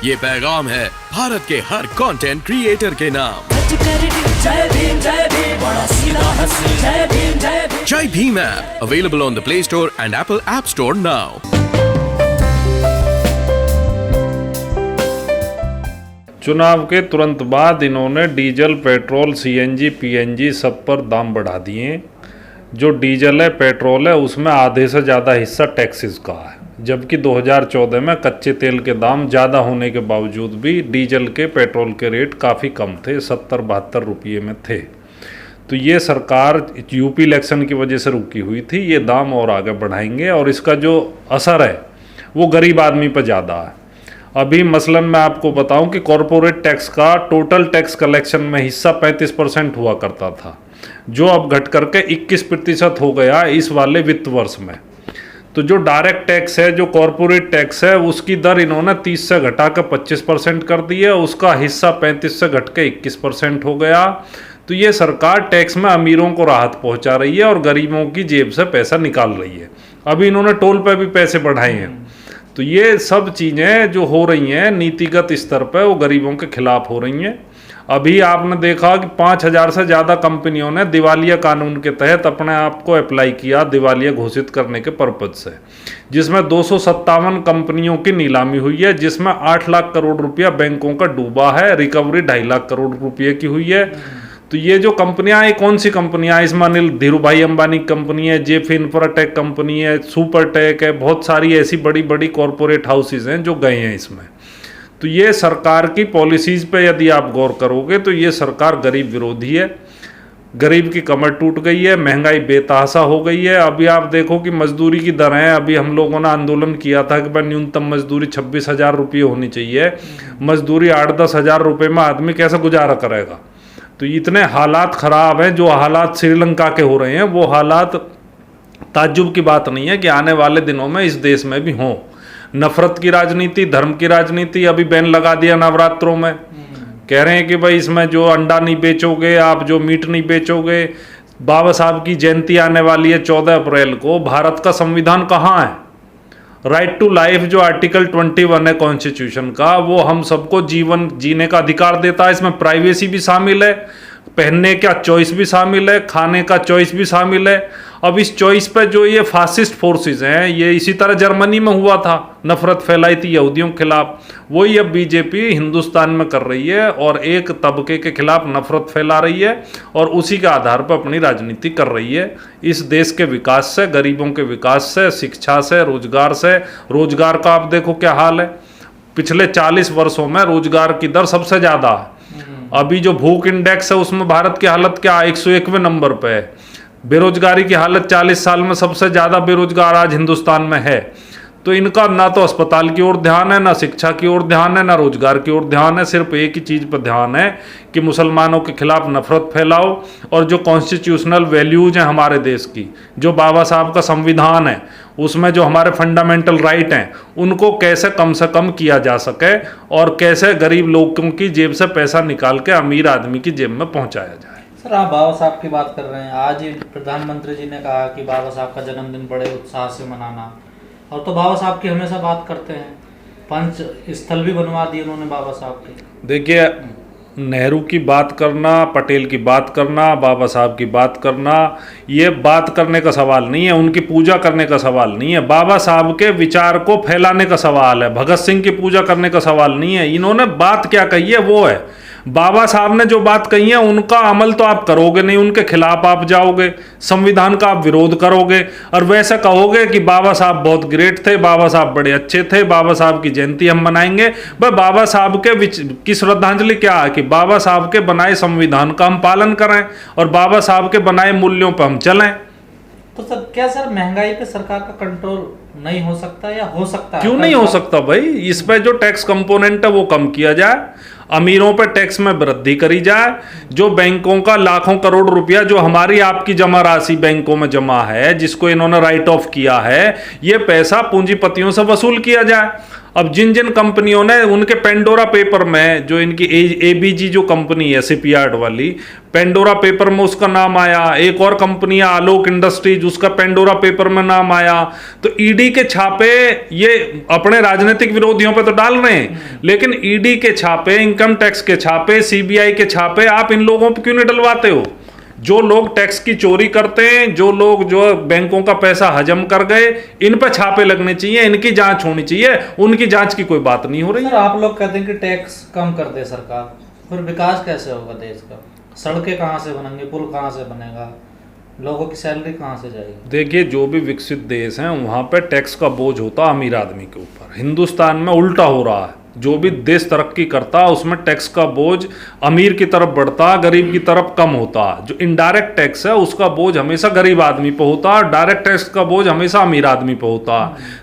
ये पैगाम है भारत के हर कंटेंट क्रिएटर के नाम। जय भीम बड़ा सीधा हंसी, जय भीम। जय Bhim app available on the play store and Apple app store now. चुनाव के तुरंत बाद इन्होंने डीजल, पेट्रोल, सीएनजी, पीएनजी सब पर दाम बढ़ा दिए। जो डीजल है, पेट्रोल है, उसमें आधे से ज़्यादा हिस्सा टैक्सेस का है, जबकि 2014 में कच्चे तेल के दाम ज़्यादा होने के बावजूद भी डीजल के, पेट्रोल के रेट काफ़ी कम थे, 70-72 रुपये में थे। तो ये सरकार यूपी इलेक्शन की वजह से रुकी हुई थी, ये दाम और आगे बढ़ाएंगे और इसका जो असर है वो गरीब आदमी पर ज़्यादा है। अभी मसलन मैं आपको बताऊं कि कॉरपोरेट टैक्स का टोटल टैक्स कलेक्शन में हिस्सा 35% हुआ करता था, जो अब घट करके 21% हो गया इस वाले वित्त वर्ष में। तो जो डायरेक्ट टैक्स है, जो कॉरपोरेट टैक्स है, उसकी दर इन्होंने 30 से घटा कर 25% कर दी है, उसका हिस्सा 35 से घट के 21% हो गया। तो ये सरकार टैक्स में अमीरों को राहत पहुंचा रही है और गरीबों की जेब से पैसा निकाल रही है। अभी इन्होंने टोल पे भी पैसे बढ़ाए हैं। तो ये सब चीज़ें जो हो रही हैं नीतिगत स्तर पर, वो गरीबों के खिलाफ हो रही हैं। अभी आपने देखा कि 5000 से ज़्यादा कंपनियों ने दिवालिया कानून के तहत अपने आप को अप्लाई किया दिवालिया घोषित करने के पर्पज से, जिसमें 257 कंपनियों की नीलामी हुई है, जिसमें 8 लाख करोड़ रुपया बैंकों का डूबा है, रिकवरी 2.5 लाख करोड़ रुपये की हुई है। तो ये जो कंपनियां, ये कौन सी कंपनियां, इसमें अनिल धीरूभाई अंबानी कंपनी है, जेफी इंफ्राटेक कंपनी है, सुपरटेक है, बहुत सारी ऐसी बड़ी बड़ी कॉरपोरेट हाउसेज हैं जो गए हैं इसमें। तो ये सरकार की पॉलिसीज़ पे यदि आप गौर करोगे तो ये सरकार गरीब विरोधी है। गरीब की कमर टूट गई है, महंगाई बेतहाशा हो गई है। अभी आप देखो कि मजदूरी की दरें, अभी हम लोगों ने आंदोलन किया था कि भाई न्यूनतम मजदूरी 26,000 रुपये होनी चाहिए। मजदूरी 8-10 हज़ार रुपये में आदमी कैसे गुजारा करेगा। तो इतने हालात ख़राब हैं, जो हालात श्रीलंका के हो रहे हैं वो हालात ताज्जुब की बात नहीं है कि आने वाले दिनों में इस देश में भी हों। नफरत की राजनीति, धर्म की राजनीति, अभी बैन लगा दिया नवरात्रों में। कह रहे हैं कि भाई इसमें जो अंडा नहीं बेचोगे आप, जो मीट नहीं बेचोगे। बाबा साहब की जयंती आने वाली है 14 अप्रैल को। भारत का संविधान कहाँ है? राइट टू लाइफ जो आर्टिकल 21 है कॉन्स्टिट्यूशन का, वो हम सबको जीवन जीने का अधिकार देता है। इसमें प्राइवेसी भी शामिल है, पहनने का चॉइस भी शामिल है, खाने का चॉइस भी शामिल है। अब इस चॉइस पे जो ये फासिस्ट फोर्सेस हैं, ये इसी तरह जर्मनी में हुआ था, नफरत फैलाई थी यहूदियों के खिलाफ, वही अब बीजेपी हिंदुस्तान में कर रही है और एक तबके के खिलाफ नफरत फैला रही है और उसी के आधार पर अपनी राजनीति कर रही है। इस देश के विकास से, गरीबों के विकास से, शिक्षा से, रोजगार से, रोजगार का आप देखो क्या हाल है। पिछले 40 वर्षों में रोजगार की दर सबसे ज़्यादा है। अभी जो भूख इंडेक्स है उसमें भारत की हालत क्या, 101वें नंबर पे है। बेरोजगारी की हालत 40 साल में सबसे ज़्यादा बेरोजगार आज हिंदुस्तान में है। तो इनका ना तो अस्पताल की ओर ध्यान है, ना शिक्षा की ओर ध्यान है, ना रोजगार की ओर ध्यान है। सिर्फ एक ही चीज़ पर ध्यान है कि मुसलमानों के खिलाफ नफरत फैलाओ और जो कॉन्स्टिट्यूशनल वैल्यूज हैं हमारे देश की, जो बाबा साहब का संविधान है, उसमें जो हमारे फंडामेंटल राइट हैं, उनको कैसे कम से कम किया जा सके और कैसे गरीब लोगों की जेब से पैसा निकाल के अमीर आदमी की जेब में पहुँचाया जाए। सर, आप बाबा साहब की बात कर रहे हैं। आज ही प्रधानमंत्री जी ने कहा कि बाबा साहब का जन्मदिन बड़े उत्साह से मनाना, और तो बाबा साहब की हमेशा बात करते हैं। पंच स्थल भी बनवा दिए उन्होंने बाबा साहब के। देखिए, नेहरू की बात करना, पटेल की बात करना, बाबा साहब की बात करना, ये बात करने का सवाल नहीं है, उनकी पूजा करने का सवाल नहीं है। बाबा साहब के विचार को फैलाने का सवाल है, भगत सिंह की पूजा करने का सवाल नहीं है। इन्होंने बात क्या कही है वो है, बाबा साहब ने जो बात कही है उनका अमल तो आप करोगे नहीं, उनके खिलाफ आप जाओगे, संविधान का आप विरोध करोगे और वैसे कहोगे कि बाबा साहब बहुत ग्रेट थे, बाबा साहब बड़े अच्छे थे, बाबा साहब की जयंती हम मनाएंगे। भाई बाबा साहब के की श्रद्धांजलि क्या है कि बाबा साहब के बनाए संविधान का हम पालन करें और बाबा साहब के बनाए मूल्यों पर हम चलें। तो सर, क्या सर महंगाई पे सरकार का कंट्रोल नहीं हो सकता या हो सकता है? क्यों नहीं हो सकता भाई? इस पे जो टैक्स कंपोनेंट है वो कम किया जाए, अमीरों पे टैक्स में वृद्धि करी जाए। जो बैंकों का लाखों करोड़ रुपया जो हमारी आपकी जमा राशि बैंकों में जमा है, जिसको इन्होंने राइट ऑफ किया है, ये पैसा पूंजीपतियों से वसूल किया जाए। अब जिन जिन कंपनियों ने उनके पेंडोरा पेपर में, जो इनकी एबीजी जो कंपनी है शिपयार्ड वाली, पेंडोरा पेपर में उसका नाम आया। एक और कंपनी है आलोक इंडस्ट्रीज, उसका पेंडोरा पेपर में नाम आया। तो ईडी के छापे ये अपने राजनीतिक विरोधियों पे तो डाल रहे हैं, लेकिन ईडी के छापे, इनकम टैक्स के छापे, सीबीआई के छापे आप इन लोगों पर क्यों नहीं डलवाते हो? जो लोग टैक्स की चोरी करते हैं, जो लोग जो बैंकों का पैसा हजम कर गए, इन पर छापे लगने चाहिए, इनकी जांच होनी चाहिए। उनकी जांच की कोई बात नहीं हो रही। सर आप लोग कहते हैं कि टैक्स कम कर दे सरकार, फिर विकास कैसे होगा देश का? सड़कें कहाँ से बनेंगी, पुल कहाँ से बनेगा, लोगों की सैलरी कहाँ से जाएगी? देखिए, जो भी विकसित देश हैं वहाँ पे टैक्स का बोझ होता है अमीर आदमी के ऊपर। हिंदुस्तान में उल्टा हो रहा है। जो भी देश तरक्की करता उसमें टैक्स का बोझ अमीर की तरफ बढ़ता, गरीब की तरफ कम होता। जो इनडायरेक्ट टैक्स है उसका बोझ हमेशा गरीब आदमी पे होता, और डायरेक्ट टैक्स का बोझ हमेशा अमीर आदमी पे होता।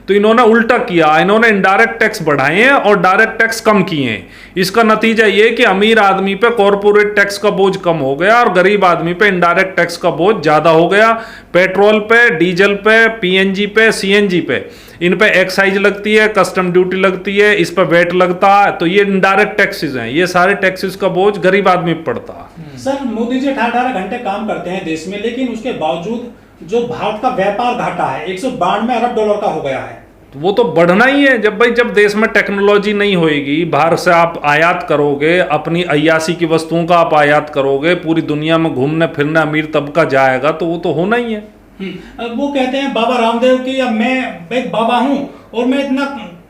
तो इन्होंने उल्टा किया, इन्होंने इनडायरेक्ट टैक्स बढ़ाए हैं और डायरेक्ट टैक्स कम किए हैं। इसका नतीजा ये कि अमीर आदमी पे कॉरपोरेट टैक्स का बोझ कम हो गया और गरीब आदमी पे इनडायरेक्ट टैक्स का बोझ ज्यादा हो गया। पेट्रोल पे, डीजल पे, पीएनजी पे, सीएनजी पे, इन पे एक्साइज लगती है, कस्टम ड्यूटी लगती है, इस पर वेट लगता है। तो ये इनडायरेक्ट टैक्सेस हैं, ये सारे टैक्सेस का बोझ गरीब आदमी पे पड़ता है। सर मोदी जी 18 घंटे काम करते हैं देश में, लेकिन उसके बावजूद जो भारत का व्यापार घाटा है 192 अरब डॉलर का हो गया है। तो वो तो बढ़ना ही है। जब जब देश में टेक्नोलॉजी नहीं होएगी, बाहर से आप आयात करोगे, अपनी अय्यासी की वस्तुओं का आप आयात करोगे, पूरी दुनिया में घूमने फिरने अमीर तबका जाएगा, तो वो तो होना ही है। वो कहते हैं बाबा रामदेव की, अब मैं एक बाबा हूँ और मैं इतना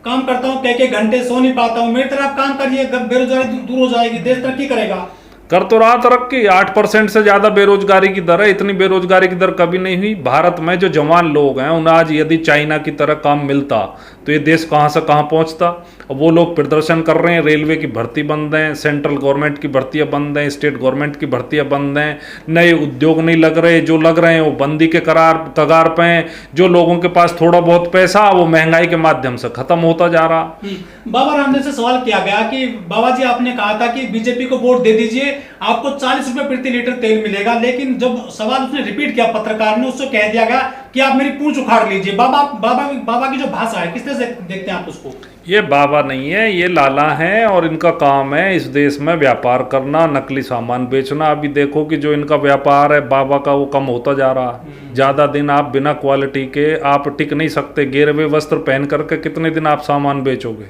काम करता हूँ, कई घंटे सो नहीं पाता हूँ, मेरी तरह आप काम करिए, बेरोजगारी दूर हो जाएगी, देश तरक्की करेगा। कर तो रहा तरक्की, 8% से ज्यादा बेरोजगारी की दर है। इतनी बेरोजगारी की दर कभी नहीं हुई। भारत में जो जवान लोग हैं उन्हें आज यदि चाइना की तरह काम मिलता तो ये देश कहाँ से कहाँ पहुँचता। अब वो लोग प्रदर्शन कर रहे हैं, रेलवे की भर्ती बंद है, सेंट्रल गवर्नमेंट की भर्तियाँ बंद हैं, स्टेट गवर्नमेंट की भर्तियाँ बंद हैं, नए उद्योग नहीं लग रहे, जो लग रहे हैं वो बंदी के कगार पे हैं। जो लोगों के पास थोड़ा बहुत पैसा वो महंगाई के माध्यम से खत्म होता जा रहा। बाबा रामदेव से सवाल किया गया कि बाबा जी आपने कहा था कि बीजेपी को वोट दे दीजिए, आपको 40 रुपए प्रति लीटर तेल मिलेगा, लेकिन जब सवाल उसने रिपीट किया पत्रकार ने, उससे कह दिया गया कि आप मेरी पूंछ उखाड़ लीजिए। बाबा की जो भाषा है, किस तरह से देखते हैं आप उसको? ये बाबा नहीं है, ये लाला हैं और इनका काम है इस देश में व्यापार करना, नकली सामान बेचना। अभी देखो कि जो इनका व्यापार है बाबा का वो कम होता जा रहा है। ज़्यादा दिन आप बिना क्वालिटी के आप टिक नहीं सकते। गिरे वस्त्र पहन करके कितने दिन आप सामान बेचोगे?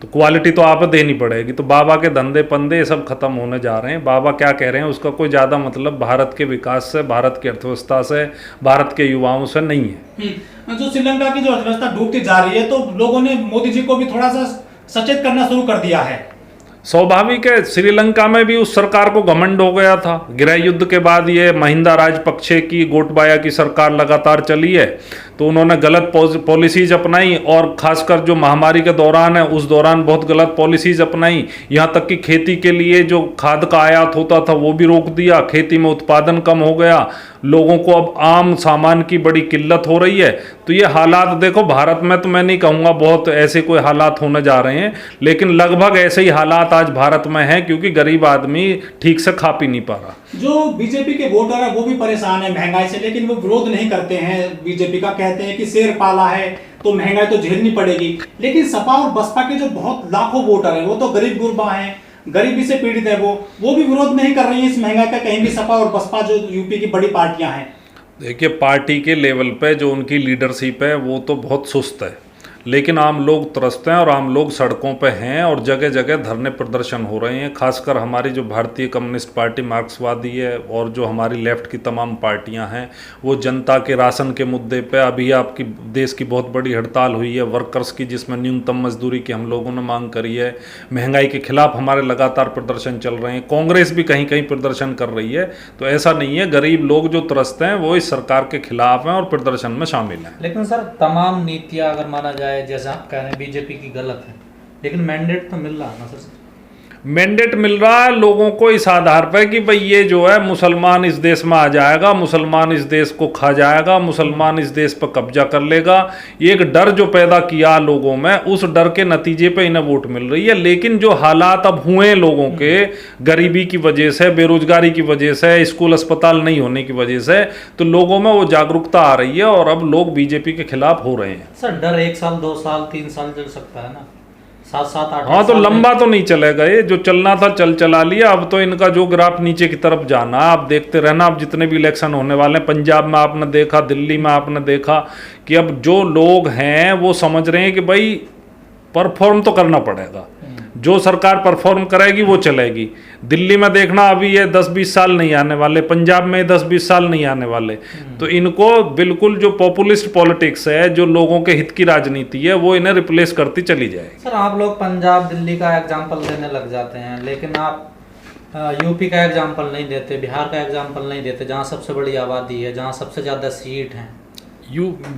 तो क्वालिटी तो आप देनी पड़ेगी। तो बाबा के धंधे पंदे ये सब खत्म होने जा रहे हैं। बाबा क्या कह रहे हैं उसका कोई ज़्यादा मतलब भारत के विकास से, भारत की अर्थव्यवस्था से, भारत के युवाओं से नहीं है। जो श्रीलंका की जो अर्थव्यवस्था डूबती जा रही है, तो लोगों ने मोदी जी को भी थोड़ा सा सचेत करना शुरू कर दिया है। स्वाभाविक है, श्रीलंका में भी उस सरकार को घमंड हो गया था। गृह युद्ध के बाद ये महिंदा राजपक्षे की, गोटबाया की सरकार लगातार चली है, तो उन्होंने गलत पॉलिसीज अपनाई और खासकर जो महामारी के दौरान है उस दौरान बहुत गलत पॉलिसीज अपनाई। यहाँ तक कि खेती के लिए जो खाद का आयात होता था वो भी रोक दिया, खेती में उत्पादन कम हो गया, लोगों को अब आम सामान की बड़ी किल्लत हो रही है। तो ये हालात देखो, भारत में तो मैं नहीं कहूँगा बहुत ऐसे कोई हालात होने जा रहे हैं, लेकिन लगभग ऐसे ही हालात आज भारत में हैं, क्योंकि गरीब आदमी ठीक से खा पी नहीं पा रहा। जो बीजेपी के वोटर है वो भी परेशान है महंगाई से, लेकिन वो विरोध नहीं करते हैं बीजेपी का। कहते हैं कि शेर पाला है तो महंगाई तो झेलनी पड़ेगी। लेकिन सपा और बसपा के जो बहुत लाखों वोटर हैं वो तो गरीब गुरबा हैं, गरीबी से पीड़ित है, वो भी विरोध नहीं कर रही है इस महंगाई का कहीं भी। सपा और बसपा जो यूपी की बड़ी पार्टियां हैं, देखिए पार्टी के लेवल पे जो उनकी लीडरशिप है वो तो बहुत सुस्त है, लेकिन आम लोग त्रस्त हैं और आम लोग सड़कों पे हैं और जगह जगह धरने प्रदर्शन हो रहे हैं। खासकर हमारी जो भारतीय कम्युनिस्ट पार्टी मार्क्सवादी है और जो हमारी लेफ्ट की तमाम पार्टियां हैं वो जनता के राशन के मुद्दे पे, अभी आपकी देश की बहुत बड़ी हड़ताल हुई है वर्कर्स की, जिसमें न्यूनतम मजदूरी की हम लोगों ने मांग करी है। महंगाई के खिलाफ हमारे लगातार प्रदर्शन चल रहे हैं। कांग्रेस भी कहीं कहीं प्रदर्शन कर रही है। तो ऐसा नहीं है, गरीब लोग जो त्रस्त हैं वो इस सरकार के खिलाफ हैं और प्रदर्शन में शामिल हैं। लेकिन सर तमाम नीतियां अगर माना जाए, जैसा आप कह रहे हैं बीजेपी की गलत है, लेकिन मैंडेट तो मिल रहा है ना सर? मैंडेट मिल रहा है लोगों को इस आधार पर कि भाई ये जो है मुसलमान इस देश में आ जाएगा, मुसलमान इस देश को खा जाएगा, मुसलमान इस देश पर कब्जा कर लेगा। ये एक डर जो पैदा किया लोगों में, उस डर के नतीजे पे इन्हें वोट मिल रही है। लेकिन जो हालात अब हुए लोगों के, गरीबी की वजह से, बेरोजगारी की वजह से, स्कूल अस्पताल नहीं होने की वजह से, तो लोगों में वो जागरूकता आ रही है और अब लोग बीजेपी के खिलाफ हो रहे हैं। सर डर 1 साल 2 साल 3 साल चल सकता है ना? 7-7, 8 हाँ, तो लंबा तो नहीं चलेगा ये, जो चलना था चला लिया। अब तो इनका जो ग्राफ नीचे की तरफ जाना, आप देखते रहना। अब जितने भी इलेक्शन होने वाले हैं, पंजाब में आपने देखा, दिल्ली में आपने देखा कि अब जो लोग हैं वो समझ रहे हैं कि भाई परफॉर्म तो करना पड़ेगा, जो सरकार परफॉर्म करेगी वो चलेगी। दिल्ली में देखना, अभी ये 10-20 साल नहीं आने वाले, पंजाब में 10-20 साल नहीं आने वाले। तो इनको बिल्कुल जो पॉपुलिस्ट पॉलिटिक्स है, जो लोगों के हित की राजनीति है, वो इन्हें रिप्लेस करती चली जाएगी। सर, आप लोग पंजाब दिल्ली का एग्जाम्पल देने लग जाते हैं, लेकिन आप यूपी का एग्जाम्पल नहीं देते, बिहार का एग्जाम्पल नहीं देते, जहाँ सबसे बड़ी आबादी है, जहाँ सबसे ज़्यादा सीट हैं।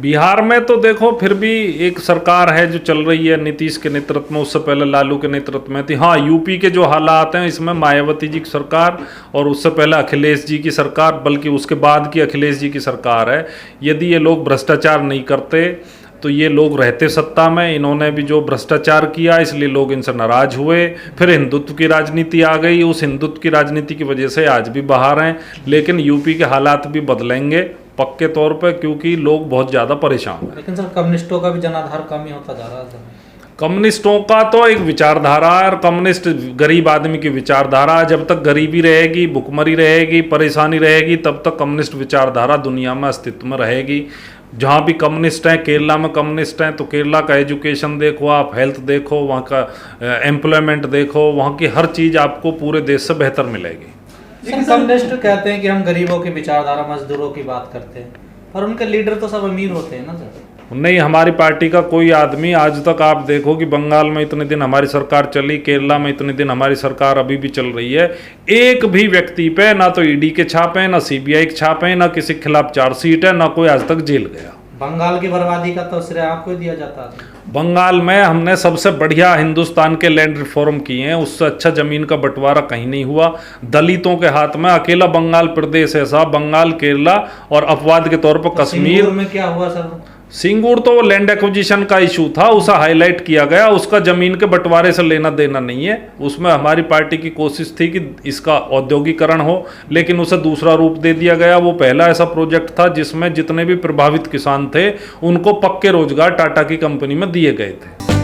बिहार में तो देखो फिर भी एक सरकार है जो चल रही है नीतीश के नेतृत्व में, उससे पहले लालू के नेतृत्व में थी। हाँ, यूपी के जो हालात हैं, इसमें मायावती जी की सरकार और उससे पहले अखिलेश जी की सरकार, बल्कि उसके बाद की अखिलेश जी की सरकार है। यदि ये लोग भ्रष्टाचार नहीं करते तो ये लोग रहते सत्ता में। इन्होंने भी जो भ्रष्टाचार किया, इसलिए लोग इनसे नाराज हुए। फिर हिंदुत्व की राजनीति आ गई, उस हिंदुत्व की राजनीति की वजह से आज भी बाहर हैं। लेकिन यूपी के हालात भी बदलेंगे पक्के तौर पर, क्योंकि लोग बहुत ज़्यादा परेशान हैं। लेकिन सर, कम्युनिस्टों का भी जनाधार कम ही होता जा रहा है। कम्युनिस्टों का तो एक विचारधारा है, और कम्युनिस्ट गरीब आदमी की विचारधारा है। जब तक गरीबी रहेगी, भुखमरी रहेगी, परेशानी रहेगी, तब तक कम्युनिस्ट विचारधारा दुनिया में अस्तित्व में रहेगी। जहाँ भी कम्युनिस्ट हैं, केरला में कम्युनिस्ट हैं, तो केरला का एजुकेशन देखो, आप हेल्थ देखो, वहाँ का एम्प्लॉयमेंट देखो, वहाँ की हर चीज़ आपको पूरे देश से बेहतर मिलेगी। लेकिन कम्युनिस्ट कहते हैं कि हम गरीबों की विचारधारा, मजदूरों की बात करते हैं, पर उनके लीडर तो सब अमीर होते हैं ना सर। नहीं, हमारी पार्टी का कोई आदमी आज तक, आप देखो कि बंगाल में इतने दिन हमारी सरकार चली, केरला में इतने दिन हमारी सरकार अभी भी चल रही है, एक भी व्यक्ति पे ना तो ईडी के छापे हैं, ना सीबीआई के छापे हैं, ना किसी के खिलाफ चार्जशीट है, ना कोई आज तक जेल गया। बंगाल की बर्बादी का तो श्रेय आपको ही दिया जाता है। बंगाल में हमने सबसे बढ़िया हिंदुस्तान के लैंड रिफॉर्म किए हैं, उससे अच्छा जमीन का बंटवारा कहीं नहीं हुआ। दलितों के हाथ में अकेला बंगाल प्रदेश ऐसा, बंगाल, केरला और अपवाद के तौर पर कश्मीर। सिंगूर में क्या हुआ सर? सिंगूर तो लैंड एक्विजिशन का इशू था, उसे हाईलाइट किया गया, उसका जमीन के बंटवारे से लेना देना नहीं है। उसमें हमारी पार्टी की कोशिश थी कि इसका औद्योगिकरण हो, लेकिन उसे दूसरा रूप दे दिया गया। वो पहला ऐसा प्रोजेक्ट था जिसमें जितने भी प्रभावित किसान थे उनको पक्के रोजगार टाटा की कंपनी में दिए गए थे।